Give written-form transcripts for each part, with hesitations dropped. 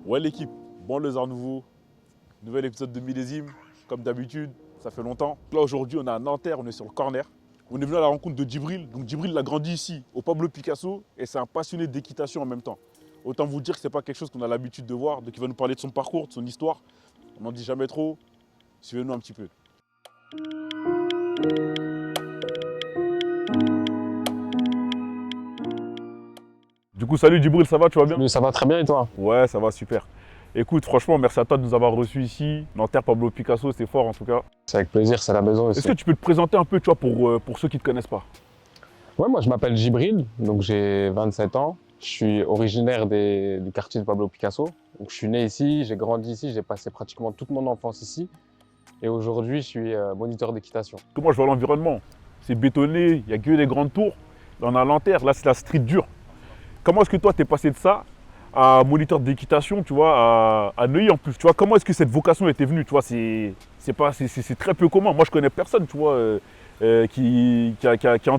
Ouais l'équipe, bon les arts nouveaux, nouvel épisode de Millésime, comme d'habitude, ça fait longtemps. Là aujourd'hui on est à Nanterre, on est sur le corner. On est venu à la rencontre de Djibril. Donc Djibril il a grandi ici, au Pablo Picasso, et c'est un passionné d'équitation en même temps. Autant vous dire que c'est pas quelque chose qu'on a l'habitude de voir, donc il va nous parler de son parcours, de son histoire. On n'en dit jamais trop, suivez-nous un petit peu. Du coup salut Djibril, ça va, tu vas bien? Salut, ça va très bien et toi? Ouais, ça va super. Écoute, franchement, merci à toi de nous avoir reçus ici. Nanterre, Pablo Picasso, c'est fort en tout cas. C'est avec plaisir, c'est la maison Est-ce aussi. que tu peux te présenter un peu, tu vois, pour ceux qui ne te connaissent pas? Ouais, moi je m'appelle Djibril, donc j'ai 27 ans. Je suis originaire du quartier de Pablo Picasso. Donc je suis né ici, j'ai grandi ici, j'ai passé pratiquement toute mon enfance ici. Et aujourd'hui, je suis moniteur d'équitation. Parce que moi, je vois l'environnement. C'est bétonné, il n'y a que des grandes tours. Là, on a Nanterre, là, c'est la street dure. Comment est-ce que toi, t'es passé de ça à moniteur d'équitation, tu vois, à Neuilly en plus? Tu vois, comment est-ce que cette vocation était venue? Tu vois, c'est très peu commun. Moi, je connais personne, tu vois, en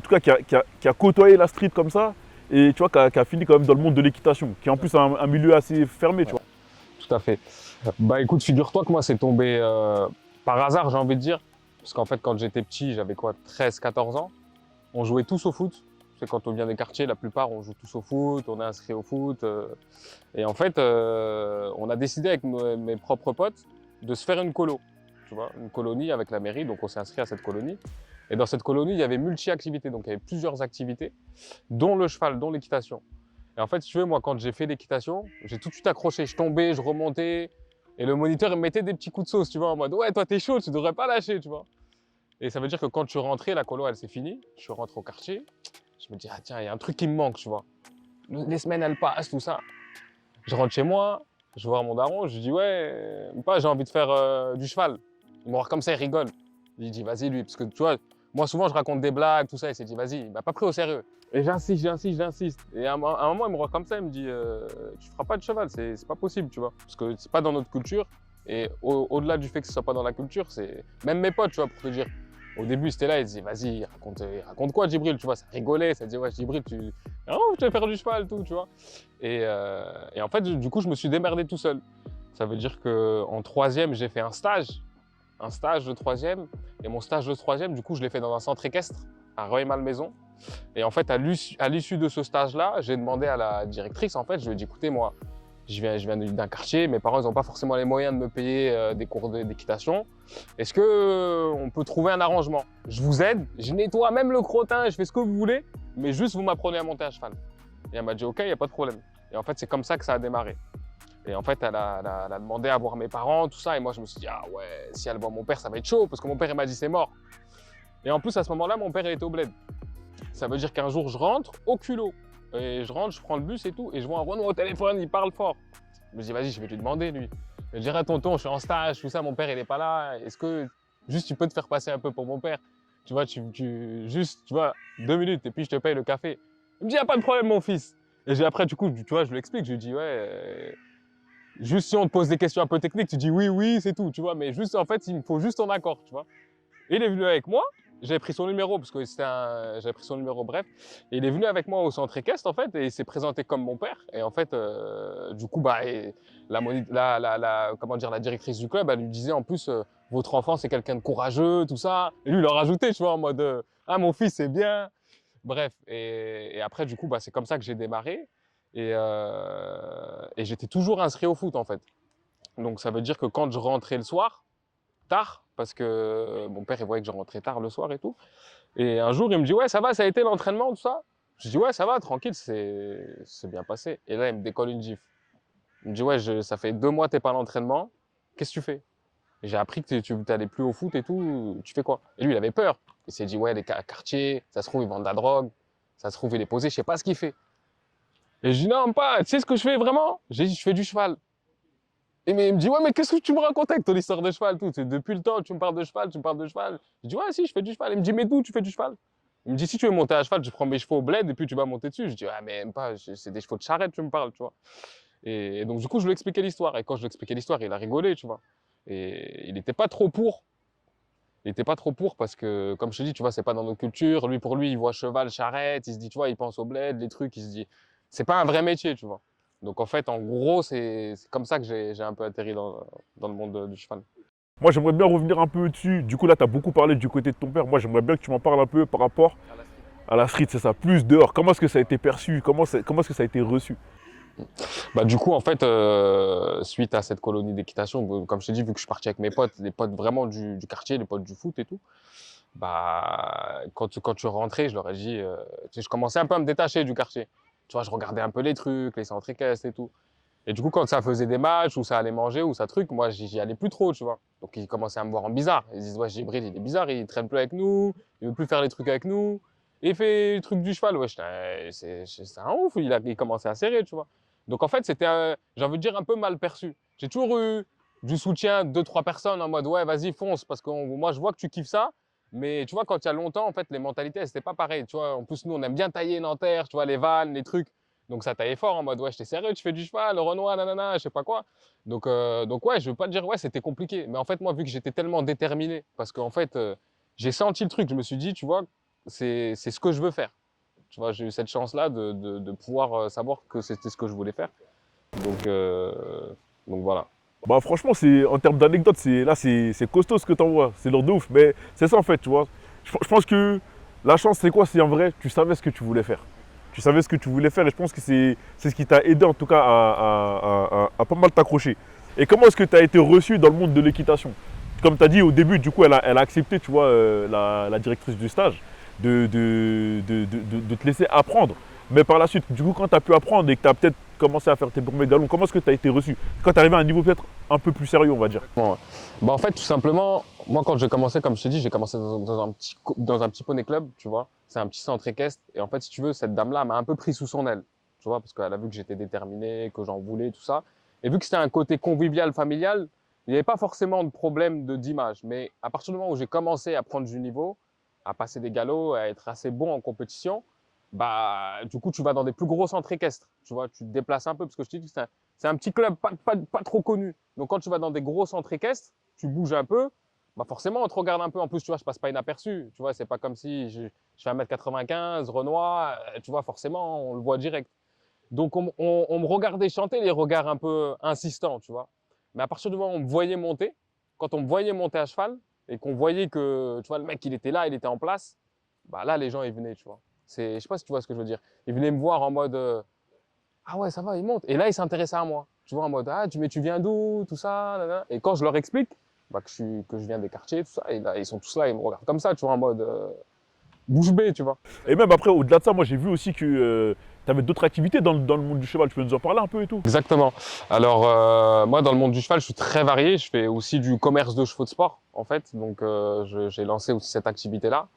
tout cas, qui a côtoyé la street comme ça et tu vois, qui a fini quand même dans le monde de l'équitation, qui est en plus un milieu assez fermé, tu Ouais, vois. tout à fait. Bah écoute, figure-toi que moi c'est tombé par hasard, j'ai envie de dire. Parce qu'en fait, quand j'étais petit, j'avais quoi, 13-14 ans. On jouait tous au foot. C'est quand on vient des quartiers, la plupart on joue tous au foot, on est inscrit au foot. Et en fait, on a décidé avec mes propres potes de se faire une colo, tu vois, une colonie avec la mairie. Donc on s'est inscrit à cette colonie. Et dans cette colonie, il y avait multi-activités. Donc il y avait plusieurs activités, dont le cheval, dont l'équitation. Et en fait, si tu veux, moi, quand j'ai fait l'équitation, j'ai tout de suite accroché. Je tombais, je remontais. Et le moniteur, il me mettait des petits coups de sauce, tu vois, en mode ouais, toi, t'es chaud, tu devrais pas lâcher, tu vois. Et ça veut dire que quand je suis rentré, la colo, elle s'est finie. Je suis rentré au quartier. Je me dis, ah tiens, il y a un truc qui me manque, tu vois. Les semaines, elles passent, tout ça. Je rentre chez moi, je vois mon daron, je lui dis, ouais, pas, j'ai envie de faire du cheval. Il me regarde comme ça, il rigole. Je lui dis, vas-y, lui, parce que tu vois, moi, souvent, je raconte des blagues, tout ça. Il s'est dit, vas-y, il m'a pas pris au sérieux. Et j'insiste, j'insiste, j'insiste. Et à un moment, il me regarde comme ça, il me dit, tu feras pas de cheval, c'est pas possible, tu vois. Parce que c'est pas dans notre culture. Et au-delà du fait que ce soit pas dans la culture, c'est. Même mes potes, tu vois, pour te dire. Au début, c'était là, ils disaient, vas-y, raconte quoi, Djibril, tu vois, ça rigolait, ça disait, ouais, Djibril, tu vas faire du cheval, tout, tu vois. Et en fait, du coup, je me suis démerdé tout seul. Ça veut dire qu'en troisième, j'ai fait un stage de troisième. Et mon stage de troisième, du coup, je l'ai fait dans un centre équestre à Rueil-Malmaison. Et en fait, à l'issue de ce stage-là, j'ai demandé à la directrice, en fait, je lui ai dit, écoutez, moi, je viens d'un quartier, mes parents, ils n'ont pas forcément les moyens de me payer des cours d'équitation. Est-ce qu'on peut trouver un arrangement? Je vous aide, je nettoie même le crottin, je fais ce que vous voulez, mais juste vous m'apprenez à monter à cheval. Et elle m'a dit, ok, il n'y a pas de problème. Et en fait, c'est comme ça que ça a démarré. Et en fait, elle a demandé à voir mes parents, tout ça. Et moi, je me suis dit, ah ouais, si elle voit mon père, ça va être chaud, parce que mon père, il m'a dit, c'est mort. Et en plus, à ce moment-là, mon père, il était au bled. Ça veut dire qu'un jour, je rentre au culot. Et je rentre, je prends le bus et tout, et je vois un Renaud au téléphone, il parle fort. Je me dis, vas-y, je vais lui demander, lui. Je dirais, tonton, je suis en stage, tout ça, mon père, il est pas là. Est-ce que juste tu peux te faire passer un peu pour mon père? Tu vois, juste, tu vois, 2 minutes, et puis je te paye le café. Il me dit, y a pas de problème, mon fils. Et après, du coup, tu vois, je lui explique, je lui dis, ouais, juste si on te pose des questions un peu techniques, tu dis oui, oui, c'est tout, tu vois. Mais juste, en fait, il me faut juste ton accord, tu vois. Et il est venu avec moi. J'avais pris son numéro parce que j'avais pris son numéro, bref. Et il est venu avec moi au centre équestre, en fait, et il s'est présenté comme mon père. Et en fait, du coup, bah, comment dire, la directrice du club, elle lui disait en plus, votre enfant, c'est quelqu'un de courageux, tout ça. Et lui, il a rajouté, tu vois, en mode, ah, mon fils, c'est bien. Bref. Et après, du coup, bah, c'est comme ça que j'ai démarré. Et j'étais toujours inscrit au foot, en fait. Donc, ça veut dire que quand je rentrais le soir, tard, parce que mon père, il voyait que je rentrais tard le soir et tout. Et un jour, il me dit, ouais, ça va, ça a été l'entraînement, tout ça? Je dis, ouais, ça va, tranquille, c'est bien passé. Et là, il me décolle une gifle. Il me dit, ouais, ça fait 2 mois que t'es pas à l'entraînement. Qu'est-ce que tu fais? Et j'ai appris que tu n'allais plus au foot et tout. Tu fais quoi? Et lui, il avait peur. Il s'est dit, ouais, les quartiers, ça se trouve, ils vendent de la drogue. Ça se trouve, il est posé, je sais pas ce qu'il fait. Et je dis, non, pas, tu sais ce que je fais vraiment? J'ai dit, je fais du cheval. Et mais il me dit, ouais, mais qu'est-ce que tu me racontes avec ton histoire de cheval, tout? Depuis le temps, tu me parles de cheval, tu me parles de cheval. Je dis, ouais, si, je fais du cheval. Il me dit, mais d'où tu fais du cheval? Il me dit, si tu veux monter à cheval, tu prends mes chevaux au bled et puis tu vas monter dessus. Je dis, ouais, mais même pas, c'est des chevaux de charrette, tu me parles, tu vois. Et donc, du coup, je lui ai expliqué l'histoire. Et quand je lui ai expliqué l'histoire, il a rigolé, tu vois. Et il n'était pas trop pour. Il n'était pas trop pour parce que, comme je te dis, tu vois, c'est pas dans nos cultures. Pour lui, il voit cheval, charrette, il se dit, tu vois, il pense au bled, les trucs, il se dit, c'est pas un vrai métier, tu vois. Donc en fait, en gros, c'est comme ça que j'ai un peu atterri dans le monde du cheval. Moi, j'aimerais bien revenir un peu dessus. Du coup, là, tu as beaucoup parlé du côté de ton père. Moi, j'aimerais bien que tu m'en parles un peu par rapport à la street, c'est ça, plus dehors. Comment est-ce que ça a été perçu? Comment est-ce que ça a été reçu? Bah, du coup, en fait, suite à cette colonie d'équitation, comme je t'ai dit, vu que je suis parti avec mes potes, les potes vraiment du quartier, les potes du foot et tout, bah, quand je rentrais, je leur ai dit, tu sais, je commençais un peu à me détacher du quartier. Tu vois, je regardais un peu les trucs, les centres équestres et tout. Et du coup, quand ça faisait des matchs, ou ça allait manger, ou ça truc, moi, j'y allais plus trop, tu vois. Donc, ils commençaient à me voir en bizarre. Ils disent, ouais, Gibril, il est bizarre, il traîne plus avec nous, il veut plus faire les trucs avec nous. Et il fait le truc du cheval, ouais, c'est un ouf, il commençait à serrer, tu vois. Donc, en fait, c'était, j'ai envie de dire, un peu mal perçu. J'ai toujours eu du soutien de 2, 3 personnes en mode, ouais, vas-y, fonce, parce que moi, je vois que tu kiffes ça. Mais tu vois, quand il y a longtemps, en fait, les mentalités, elles, c'était pas pareil. Tu vois, en plus, nous, on aime bien tailler Nanterre, tu vois, les vannes, les trucs. Donc ça taillait fort en mode ouais, j'étais sérieux, tu fais du cheval, le Renoir, nanana, je sais pas quoi. Donc ouais, je veux pas te dire ouais, c'était compliqué. Mais en fait, moi, vu que j'étais tellement déterminé, parce qu'en fait, j'ai senti le truc, je me suis dit, tu vois, c'est ce que je veux faire. Tu vois, j'ai eu cette chance-là de pouvoir savoir que c'était ce que je voulais faire. Donc, euh, donc voilà. Bah, franchement, en termes d'anecdotes, c'est costaud ce que t'envoies. C'est lourd de ouf. Mais c'est ça, en fait, tu vois. Je pense que la chance, c'est quoi? C'est en vrai, tu savais ce que tu voulais faire. Tu savais ce que tu voulais faire et je pense que c'est ce qui t'a aidé, en tout cas, à pas mal t'accrocher. Et comment est-ce que tu as été reçu dans le monde de l'équitation? Comme tu as dit au début, du coup, elle a accepté, tu vois, la directrice du stage, de te laisser apprendre. Mais par la suite, du coup, quand tu as pu apprendre et que tu as peut-être commencé à faire tes premiers galons, comment est-ce que tu as été reçu? Quand tu es arrivé à un niveau peut-être un peu plus sérieux, on va dire. Bon, ouais. Bah, en fait, tout simplement, moi, quand j'ai commencé, comme je t'ai dit, j'ai commencé dans un petit poney club, tu vois. C'est un petit centre équestre. Et en fait, si tu veux, cette dame-là m'a un peu pris sous son aile, tu vois, parce qu'elle a vu que j'étais déterminé, que j'en voulais, tout ça. Et vu que c'était un côté convivial, familial, il n'y avait pas forcément de problème d'image. Mais à partir du moment où j'ai commencé à prendre du niveau, à passer des galops, à être assez bon en compétition, bah, du coup, tu vas dans des plus gros centres équestres, tu vois. Tu te déplaces un peu, parce que je te dis, c'est un petit club pas trop connu. Donc quand tu vas dans des gros centres équestres, tu bouges un peu, bah forcément on te regarde un peu. En plus, tu vois, je passe pas inaperçu. Tu vois, c'est pas comme si je fais 1m95, Renoir, tu vois, forcément, on le voit direct. Donc on me regardait chanter, les regards un peu insistants, tu vois. Mais à partir du moment où on me voyait monter, quand on me voyait monter à cheval, et qu'on voyait que, tu vois, le mec, il était là, il était en place, bah là, les gens, ils venaient, tu vois. Je sais pas si tu vois ce que je veux dire. Ils venaient me voir en mode, ah ouais, ça va, il monte. Et là, il s'intéressait à moi. Tu vois, en mode, ah, tu viens d'où, tout ça, nanana. Et quand je leur explique bah, que je viens des quartiers, tout ça, et là, ils sont tous là, ils me regardent comme ça, tu vois, en mode bouche bée, tu vois. Et même après, au-delà de ça, moi j'ai vu aussi que tu avais d'autres activités dans le monde du cheval. Tu peux nous en parler un peu et tout? Exactement. Alors, moi, dans le monde du cheval, je suis très varié. Je fais aussi du commerce de chevaux de sport, en fait. Donc, j'ai lancé aussi cette activité-là,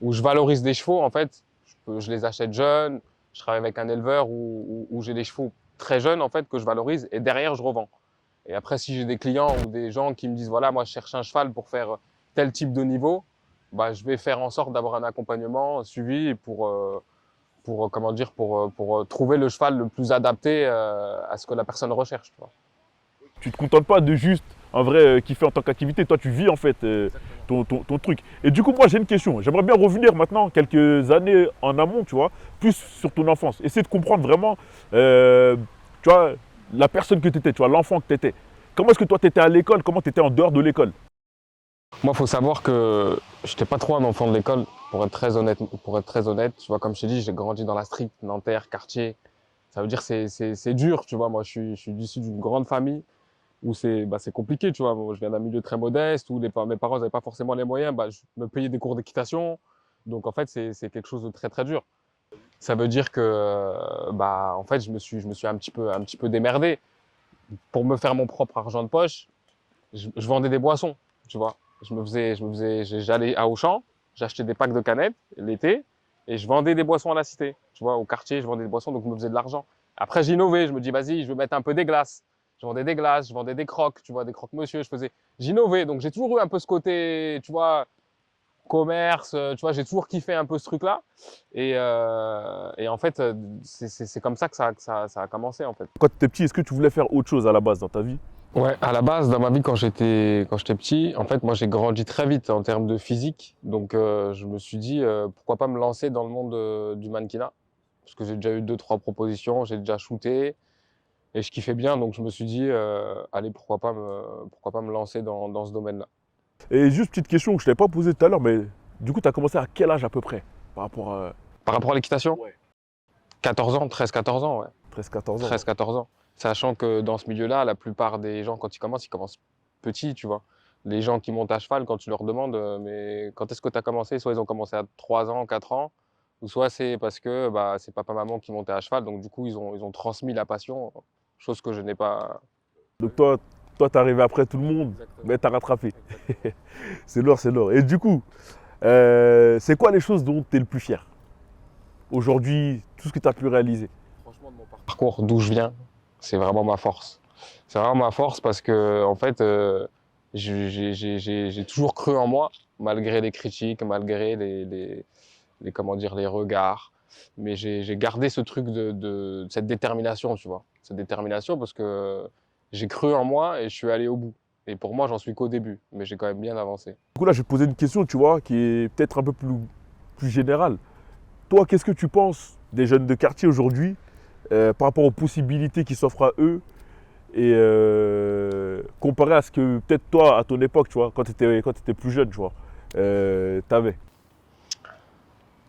où je valorise des chevaux, en fait. Je les achète jeunes. Je travaille avec un éleveur où j'ai des chevaux très jeunes, en fait, que je valorise. Et derrière, je revends. Et après, si j'ai des clients ou des gens qui me disent, voilà, moi, je cherche un cheval pour faire tel type de niveau, bah, je vais faire en sorte d'avoir un accompagnement suivi pour comment dire, pour trouver le cheval le plus adapté à ce que la personne recherche. Tu vois. Tu te contentes pas de juste, en vrai, kiffer en tant qu'activité. Toi, tu vis en fait ton truc. Et du coup, moi, j'ai une question. J'aimerais bien revenir maintenant quelques années en amont, tu vois, plus sur ton enfance. Essayer de comprendre vraiment, tu vois, la personne que tu étais, tu vois, l'enfant que tu étais. Comment est-ce que toi, tu étais à l'école? Comment tu étais en dehors de l'école? Moi, il faut savoir que je n'étais pas trop un enfant de l'école, pour être très honnête. Pour être très honnête, tu vois, comme je t'ai dit, j'ai grandi dans la street, Nanterre, quartier. Ça veut dire que c'est dur, tu vois. Moi, je suis issu d'une grande famille où c'est compliqué, tu vois. Moi, je viens d'un milieu très modeste où mes parents n'avaient pas forcément les moyens. Bah, je me payais des cours d'équitation. Donc, en fait, c'est quelque chose de très, très dur. Ça veut dire que, bah, en fait, je me suis un petit peu démerdé. Pour me faire mon propre argent de poche, je vendais des boissons, tu vois. J'allais à Auchan, j'achetais des packs de canettes l'été et je vendais des boissons à la cité, tu vois. Au quartier, je vendais des boissons, donc je me faisais de l'argent. Après, j'innovais, je me dis, vas-y, je vais mettre un peu des glaces. Je vendais des glaces, je vendais des croques, tu vois, des croque-monsieur, j'innovais. Donc, j'ai toujours eu un peu ce côté, tu vois, commerce, tu vois, j'ai toujours kiffé un peu ce truc-là. Et en fait, c'est comme ça que ça a commencé, en fait. Quand tu étais petit, est-ce que tu voulais faire autre chose à la base dans ta vie? Ouais, à la base, dans ma vie, quand j'étais petit, en fait, moi, j'ai grandi très vite en termes de physique. Donc, je me suis dit, pourquoi pas me lancer dans le monde du mannequinat? Parce que j'ai déjà eu 2, 3 propositions, j'ai déjà shooté. et je kiffais bien, donc je me suis dit, allez, pourquoi pas me lancer dans ce domaine-là. Et juste petite question que je t'avais pas posée tout à l'heure, mais du coup, tu as commencé à quel âge à peu près par rapport à Par rapport à l'équitation, Ouais. 14 ans, 13-14 ans, ouais. 13-14 ans? 13-14 ans. Sachant que dans ce milieu-là, la plupart des gens, quand ils commencent petits, tu vois. Les gens qui montent à cheval, quand tu leur demandes, mais quand est-ce que tu as commencé? Soit ils ont commencé à 3 ans, 4 ans, ou soit c'est parce que bah, c'est papa-maman qui montaient à cheval, donc du coup, ils ont transmis la passion, chose que je n'ai pas. Donc toi, t'es arrivé après tout le monde, mais t'as rattrapé. C'est l'or, c'est l'or. Et du coup, c'est quoi les choses dont tu es le plus fier aujourd'hui, tout ce que tu as pu réaliser? Franchement, de mon parcours, d'où je viens, c'est vraiment ma force. C'est vraiment ma force parce que, en fait, j'ai toujours cru en moi, malgré les critiques, malgré comment dire, les regards. Mais j'ai gardé ce truc de cette détermination, tu vois. Cette détermination parce que j'ai cru en moi et je suis allé au bout. Et pour moi, j'en suis qu'au début, mais j'ai quand même bien avancé. Du coup, là, je vais te poser une question, tu vois, qui est peut-être un peu plus générale. Toi, qu'est-ce que tu penses des jeunes de quartier aujourd'hui par rapport aux possibilités qui s'offrent à eux et comparé à ce que peut-être toi, à ton époque, tu vois, quand tu étais plus jeune, tu vois, t'avais?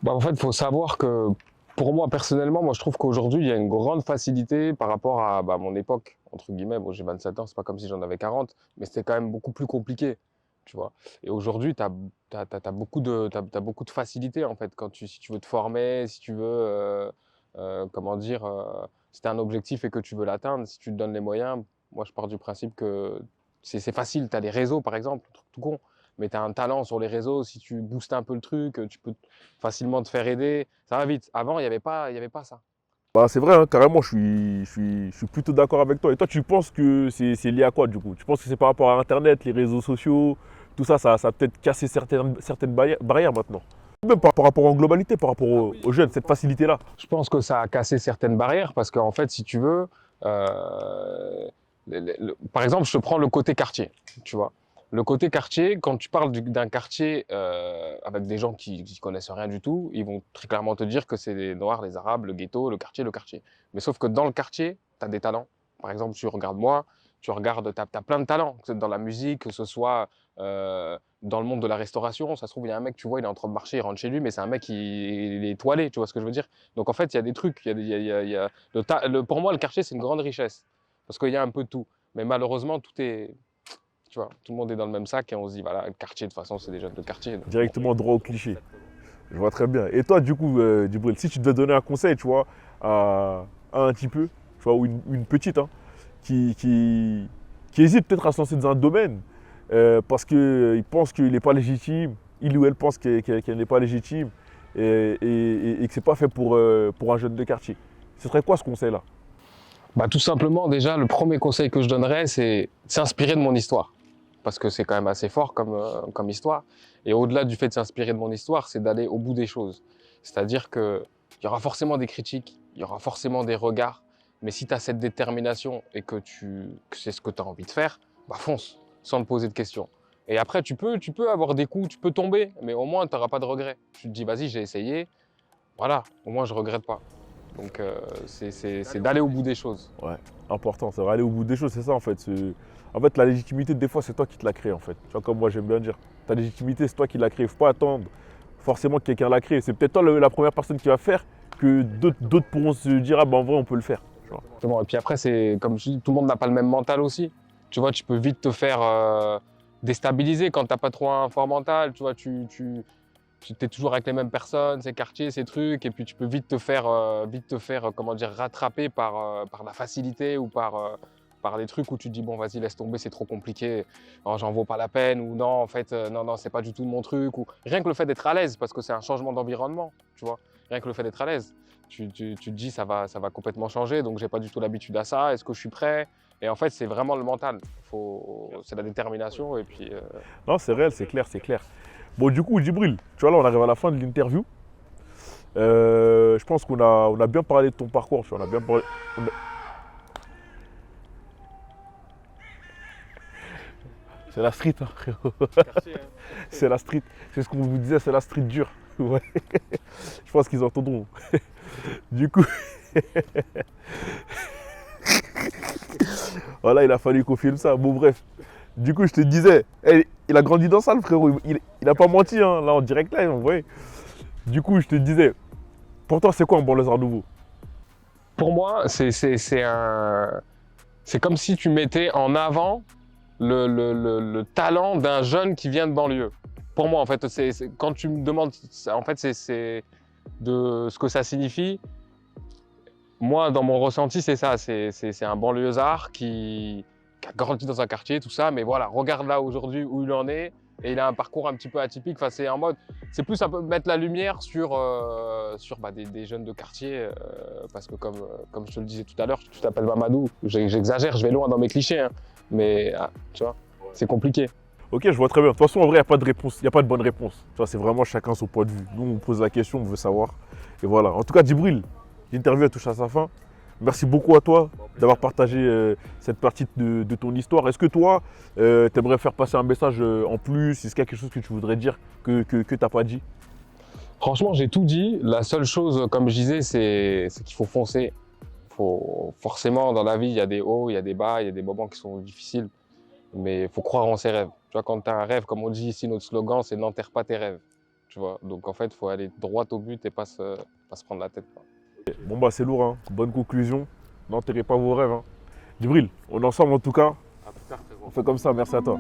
Bah, en fait, il faut savoir que pour moi, personnellement, moi, je trouve qu'aujourd'hui, il y a une grande facilité par rapport à bah, mon époque, entre guillemets. Bon, j'ai 27 ans, c'est pas comme si j'en avais 40, mais c'était quand même beaucoup plus compliqué, tu vois. Et aujourd'hui, tu as beaucoup de facilité, en fait, si tu veux te former, si tu veux, comment dire, si tu as un objectif et que tu veux l'atteindre, si tu te donnes les moyens, moi, je pars du principe que c'est facile. Tu as les réseaux, par exemple, truc tout con, mais tu as un talent sur les réseaux, si tu boostes un peu le truc, tu peux facilement te faire aider, ça va vite. Avant, il y avait pas ça. Bah, c'est vrai, hein, carrément, je suis plutôt d'accord avec toi. Et toi, tu penses que c'est lié à quoi du coup? Tu penses que c'est par rapport à Internet, les réseaux sociaux, tout ça, ça a peut-être cassé certaines barrières maintenant? Même par rapport en globalité, par rapport aux jeunes, cette facilité-là. Je pense que ça a cassé certaines barrières parce qu'en fait, si tu veux, par exemple, je te prends le côté quartier, tu vois. Le côté quartier, quand tu parles d'un quartier avec des gens qui connaissent rien du tout, ils vont très clairement te dire que c'est les Noirs, les Arabes, le ghetto, le quartier, le quartier. Mais sauf que dans le quartier, tu as des talents. Par exemple, tu regardes moi, tu as plein de talents, que ce soit dans la musique, que ce soit dans le monde de la restauration. Ça se trouve, il y a un mec, tu vois, il est en train de marcher, il rentre chez lui, mais c'est un mec qui il est étoilé, tu vois ce que je veux dire? Donc en fait, il y a des trucs, pour moi, le quartier, c'est une grande richesse, parce qu'il y a un peu de tout. Mais malheureusement, tu vois, tout le monde est dans le même sac et on se dit, voilà, le quartier, de toute façon, c'est des jeunes de quartier. Donc, Directement droit au cliché. Je vois très bien. Et toi, du coup, Djibril, si tu devais donner un conseil, tu vois, à un petit peu, tu vois, ou une petite, hein, qui hésite peut-être à se lancer dans un domaine parce qu'il pense qu'il n'est pas légitime, il ou elle pense qu'elle n'est pas légitime et que c'est pas fait pour un jeune de quartier. Ce serait quoi ce conseil-là? bah, tout simplement, déjà, le premier conseil que je donnerais, c'est de s'inspirer de mon histoire. Parce que c'est quand même assez fort comme histoire. Et au-delà du fait de s'inspirer de mon histoire, c'est d'aller au bout des choses. C'est-à-dire qu'il y aura forcément des critiques, il y aura forcément des regards, mais si tu as cette détermination et que c'est ce que tu as envie de faire, bah fonce, sans te poser de questions. Et après, tu peux avoir des coups, tu peux tomber, mais au moins, tu n'auras pas de regrets. Tu te dis, vas-y, j'ai essayé, voilà, au moins, je ne regrette pas. Donc, c'est d'aller au bout des choses. Ouais, important, c'est aller au bout des choses, c'est ça en fait. En fait, la légitimité, des fois, c'est toi qui te la crée en fait. Tu vois, comme moi, j'aime bien dire. Ta légitimité, c'est toi qui la crée. Il ne faut pas attendre forcément que quelqu'un la crée. C'est peut-être toi la première personne qui va faire que d'autres pourront se dire, ah ben en vrai, on peut le faire. Tu vois. Exactement. Et puis après, c'est comme je dis, tout le monde n'a pas le même mental aussi. Tu vois, tu peux vite te faire déstabiliser quand tu n'as pas trop un fort mental. Tu vois, tu es toujours avec les mêmes personnes, ces quartiers, ces trucs, et puis tu peux vite te faire, comment dire, rattraper par la facilité ou par des trucs où tu te dis, bon, vas-y, laisse tomber, c'est trop compliqué, non, j'en vaux pas la peine, ou non, en fait, non, c'est pas du tout mon truc, ou rien que le fait d'être à l'aise, parce que c'est un changement d'environnement, tu vois, rien que le fait d'être à l'aise. Tu te dis, ça va complètement changer, donc j'ai pas du tout l'habitude à ça, est-ce que je suis prêt? Et en fait, c'est vraiment le mental, c'est la détermination, et puis... Non, c'est réel, c'est clair, c'est clair. Bon, du coup, Djibril, tu vois, là, on arrive à la fin de l'interview. Je pense on a bien parlé de ton parcours. Tu vois, on a bien parlé. C'est la street, hein, frérot. C'est la street. C'est ce qu'on vous disait, c'est la street dure. Ouais. Je pense qu'ils entendront. Du coup. Voilà, il a fallu qu'on filme ça. Bon, bref. Du coup, je te disais, il a grandi dans ça, le frérot. Il a pas menti, hein, là, en direct live, vous voyez. Du coup, je te disais, pour toi, c'est quoi un banlieusard nouveau? Pour moi, c'est comme si tu mettais en avant le talent d'un jeune qui vient de banlieue. Pour moi, en fait, quand tu me demandes, en fait, c'est de ce que ça signifie. Moi, dans mon ressenti, c'est ça. C'est un banlieusard qui a grandi dans un quartier, tout ça. Mais voilà, regarde là aujourd'hui où il en est. Et il a un parcours un petit peu atypique. Enfin, c'est en mode, c'est plus un peu mettre la lumière sur des jeunes de quartier. Parce que comme je te le disais tout à l'heure, tu t'appelles Mamadou. J'exagère, je vais loin dans mes clichés. Hein. Mais tu vois, c'est compliqué. Ok, je vois très bien. De toute façon, en vrai, il n'y a pas de réponse. Il n'y a pas de bonne réponse. Tu vois, c'est vraiment chacun son point de vue. Nous, on pose la question, on veut savoir. Et voilà. En tout cas, Djibril, l'interview touche à sa fin. Merci beaucoup à toi d'avoir partagé cette partie de ton histoire. Est-ce que toi, tu aimerais faire passer un message en plus? Est-ce qu'il y a quelque chose que tu voudrais dire que tu n'as pas dit? Franchement, j'ai tout dit. La seule chose, comme je disais, c'est qu'il faut foncer. Forcément, dans la vie, il y a des hauts, il y a des bas, il y a des moments qui sont difficiles. Mais il faut croire en ses rêves. Tu vois, quand tu as un rêve, comme on dit ici, notre slogan, c'est n'enterre pas tes rêves. Tu vois, donc en fait, il faut aller droit au but et pas se prendre la tête. Quoi. Bon, bah, c'est lourd, hein. Bonne conclusion. N'enterrez pas vos rêves, hein. Djibril, on est ensemble en tout cas. On fait comme ça, merci à toi.